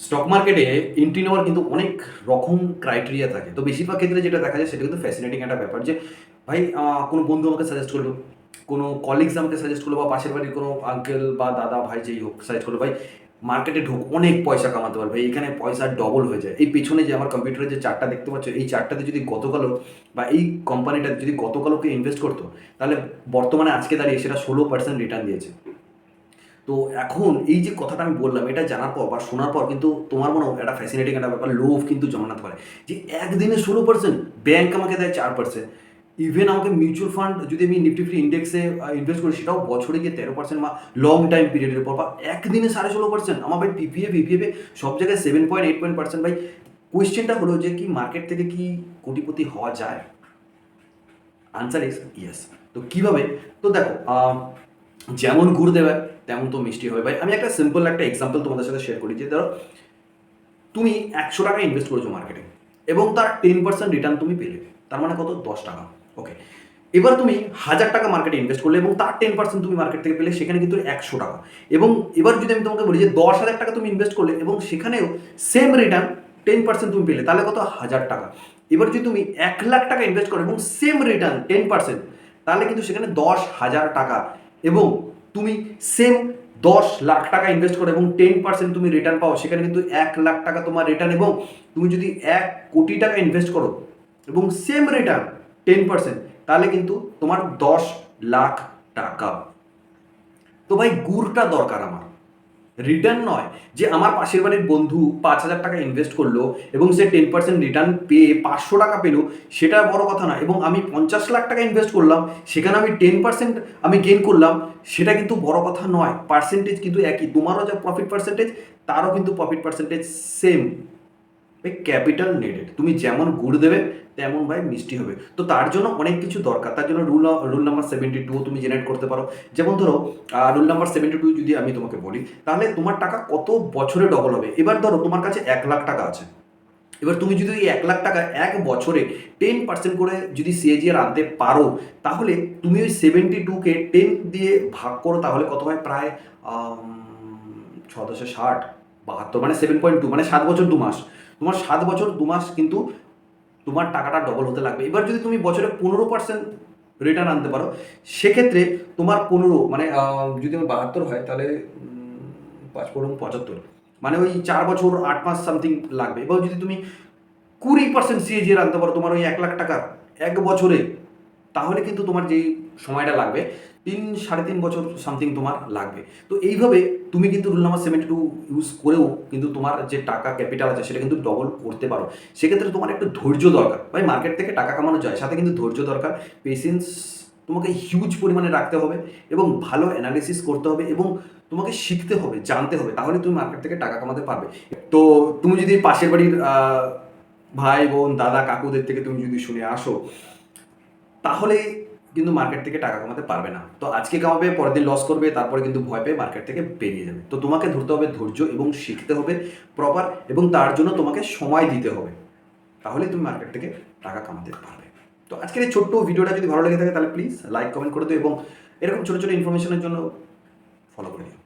Stock মার্কেটে entry নেওয়ার কিন্তু অনেক রকম ক্রাইটেরিয়া থাকে। তো বেশিরভাগ ক্ষেত্রে যেটা দেখা যায় সেটা কিন্তু ফ্যাসিনেটিং একটা ব্যাপার যে ভাই কোনো বন্ধু আমাকে সাজেস্ট করলো, কোনো কলিগস আমাকে সাজেস্ট করলো, বা পাশের বাড়ির কোনো আঙ্কেল বা দাদা ভাই যেই হোক সাজেস্ট করলো, ভাই মার্কেটে ঢোক, অনেক পয়সা কামাতে পারবে, এখানে পয়সা ডবল হয়ে যায়। এই পেছনে যে আমার কম্পিউটারে যে চার্টটা দেখতে পাচ্ছ, এই চার্টটাতে যদি গতকালও বা এই কোম্পানিটা যদি গতকালও কেউ ইনভেস্ট করতো, তাহলে বর্তমানে আজকে দাঁড়িয়ে সেটা 16% রিটার্ন দিয়েছে। তো এখন এই যে কথাটা আমি বললাম, এটা জানার পর বা শোনার পর কিন্তু তোমার মনেও একটা ফ্যাসিনেটিং একটা ব্যাপার, লোভ কিন্তু জমানাতে পারে যে একদিনে 16%, ব্যাংক আমাকে দেয় 4%, ইভেন আমাকে মিউচুয়াল ফান্ড যদি আমি নিফটি ফিফটি ইন্ডেক্সে ইনভেস্ট করি, সেটাও বছরে গিয়ে 13% বা লং টাইম পিরিয়ডের পর, বা একদিনে 16.5%। আমার ভাই পিপিএ ভিপিএফে সব জায়গায় 7.8% ভাই। কোয়েশ্চেনটা হলো যে কি মার্কেট থেকে কি কোটিপতি হওয়া যায়? Answer is yes. তো কীভাবে? তো দেখো, যেমন গুড় দেবে তেমন তো মিষ্টি হবে ভাই। আমি একটা সিম্পল একটা এক্সাম্পল তোমাদের সাথে শেয়ার করি যে ধরো তুমি 100 টাকা ইনভেস্ট করেছো মার্কেটে এবং তার 10% রিটার্ন তুমি পেলে, তার মানে কত? 10 টাকা। ওকে, এবার তুমি 1000 টাকা মার্কেটে ইনভেস্ট করলে এবং তার 10% তুমি মার্কেট থেকে পেলে, সেখানে কিন্তু 100 টাকা। এবং এবার যদি আমি তোমাকে বলি যে 10,000 টাকা তুমি ইনভেস্ট করলে এবং সেখানেও সেম রিটার্ন 10% তুমি পেলে, তাহলে কত? 1000 টাকা। এবার যদি তুমি 1,00,000 টাকা ইনভেস্ট করো এবং সেম রিটার্ন 10%, তাহলে কিন্তু সেখানে 10,000 টাকা। এবং তুমি সেম 10,00,000 টাকা ইনভেস্ট করো এবং 10% তুমি রিটার্ন পাও, সেখানে কিন্তু 1,00,000 টাকা তোমার রিটার্ন। এবং তুমি যদি 1,00,00,000 টাকা ইনভেস্ট করো এবং সেম রিটার্ন 10%, তাহলে কিন্তু তোমার 10,00,000 টাকা। তো ভাই গুড়টা দরকার আমার, রিটার্ন নয়। যে আমার পাশের বাড়ির বন্ধু 5,000 টাকা ইনভেস্ট করলো এবং সে 10% রিটার্ন পেয়ে 500 টাকা পেলো, সেটা বড় কথা না। এবং আমি 50,00,000 টাকা ইনভেস্ট করলাম, সেখানে আমি 10% আমি গেইন করলাম, সেটা কিন্তু বড় কথা নয়। পার্সেন্টেজ কিন্তু একই, তোমারও যা প্রফিট পার্সেন্টেজ, তারও কিন্তু প্রফিট পার্সেন্টেজ সেম। ভাই ক্যাপিটাল নেডেড, তুমি যেমন গুড় দেবে তেমন ভাই মিষ্টি হবে। তো তার জন্য অনেক কিছু দরকার। তার জন্য রুল নাম্বার 72 তুমি জেনারেট করতে পারো। যেমন ধরো রুল নাম্বার 72 যদি আমি তোমাকে বলি, তাহলে তোমার টাকা কত বছরে ডবল হবে। এবার ধরো তোমার কাছে 1,00,000 টাকা আছে, এবার তুমি যদি এই 1,00,000 টাকা এক বছরে 10% করে যদি সিএজিআর আনতে পারো, তাহলে তুমি ওই 72কে 10 দিয়ে ভাগ করো, তাহলে কত হয়? প্রায় 6×10=60, 72, মানে 7.2, মানে 7 বছর 2 মাস। তোমার 7 বছর 2 মাস কিন্তু তোমার টাকাটা ডবল হতে লাগবে। এবার যদি তুমি বছরে 15% রিটার্ন আনতে পারো, সেক্ষেত্রে তোমার 15, মানে যদি আমার 72 হয়, তাহলে 5×15=75, মানে ওই 4 বছর 8 মাস সামথিং লাগবে। এবার যদি তুমি 20% সিএজিআর আনতে পারো তোমার ওই 1,00,000 টাকার এক বছরে, তাহলে কিন্তু তোমার যেই সময়টা লাগবে 3-3.5 বছর সামথিং তোমার লাগবে। তো এইভাবে তুমি কিন্তু রুল নাম্বার 72 ইউজ করেও কিন্তু তোমার যে টাকা ক্যাপিটাল আছে সেটা কিন্তু ডবল করতে পারো। সেক্ষেত্রে তোমার একটু ধৈর্য দরকার ভাই। মার্কেট থেকে টাকা কামানো যায়, সাথে কিন্তু ধৈর্য দরকার, পেশেন্স তোমাকে হিউজ পরিমাণে রাখতে হবে এবং ভালো অ্যানালিসিস করতে হবে এবং তোমাকে শিখতে হবে, জানতে হবে, তাহলে তুমি মার্কেট থেকে টাকা কামাতে পারবে। তো তুমি যদি পাশের বাড়ির ভাই বোন দাদা কাকুদের থেকে তুমি যদি শুনে আসো, তাহলে কিন্তু মার্কেট থেকে টাকা কামাতে পারবে না। তো আজকে কামাবে, পরের দিন লস করবে, তারপরে কিন্তু ভয় পেয়ে মার্কেট থেকে বেরিয়ে যাবে। তো তোমাকে ধরতে হবে ধৈর্য এবং শিখতে হবে প্রপার, এবং তার জন্য তোমাকে সময় দিতে হবে, তাহলে তুমি মার্কেট থেকে টাকা কামাতে পারবে। তো আজকের এই ছোট্ট ভিডিওটা যদি ভালো লেগে থাকে, তাহলে প্লিজ লাইক কমেন্ট করে দিও এবং এরকম ছোটো ছোটো ইনফরমেশনের জন্য ফলো করে দিও।